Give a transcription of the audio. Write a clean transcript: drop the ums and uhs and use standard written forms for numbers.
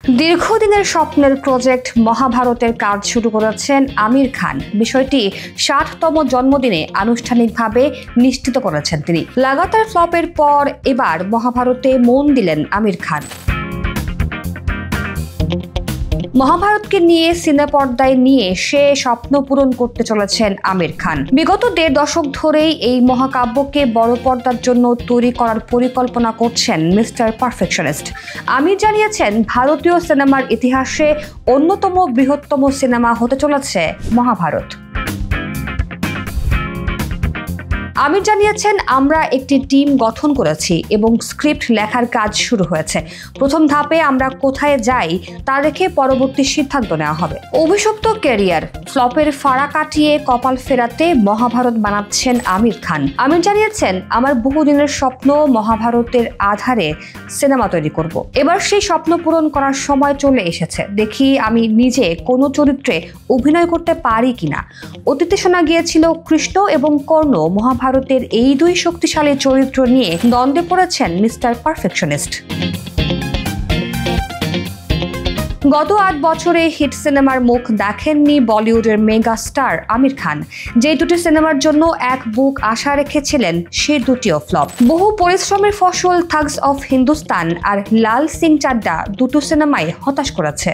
দীর্ঘদিনের স্বপ্নের প্রজেক্ট মহাভারতের কাজ শুরু করেছেন আমির খান। বিষয়টি ৬০তম জন্মদিনে আনুষ্ঠানিকভাবে নিশ্চিত করেছেন তিনি। লাগাতার ফ্লপের পর এবার মহাভারতে মন দিলেন আমির খান। মহাভারতকে নিয়ে সিনে পর্দায় নিয়ে সে স্বপ্ন পূরণ করতে চলেছেন আমির খান। বিগত ১.৫ দশক ধরেই এই মহাকাব্যকে বড় পর্দার জন্য তৈরি করার পরিকল্পনা করছেন মিস্টার পারফেকশনিস্ট। আমির জানিয়েছেন, ভারতীয় সিনেমার ইতিহাসে অন্যতম বৃহত্তম সিনেমা হতে চলেছে মহাভারত। আমির জানিয়েছেন, আমরা একটি টিম গঠন করেছি এবং স্ক্রিপ্ট লেখার কাজ শুরু হয়েছে। প্রথম ধাপে আমরা কোথায় যাই তা রেখে পরবর্তী সিদ্ধান্ত নেওয়া হবে। অভিশপ্ত ক্যারিয়ার, ফ্লপের ফাড়া কাটিয়ে কপাল ফেরাতে মহাভারত বানাচ্ছেন আমির খান। আমির জানিয়েছেন, আমার বহুদিনের স্বপ্ন মহাভারতের আধারে সিনেমা তৈরি করব। এবার সেই স্বপ্ন পূরণ করার সময় চলে এসেছে। দেখি আমি নিজে কোনো চরিত্রে অভিনয় করতে পারি কিনা। অতীতে শোনা গিয়েছিল কৃষ্ণ এবং কর্ণ ভারতের এই দুই শক্তিশালী চরিত্র নিয়ে দ্বন্দ্বে পড়েছেন মিস্টার পারফেকশনিস্ট। গত ৮ বছরে হিট সিনেমার মুখ দেখেননি বলিউডের মেগা স্টার আমির খান। যে দুটি সিনেমার জন্য এক বুক আশা রেখেছিলেন, সে দুটিও ফ্লপ। বহু পরিশ্রমের ফসল থাগস অফ হিন্দুস্তান আর লাল সিং চাড্ডা দুটো সিনেমাই হতাশ করেছে।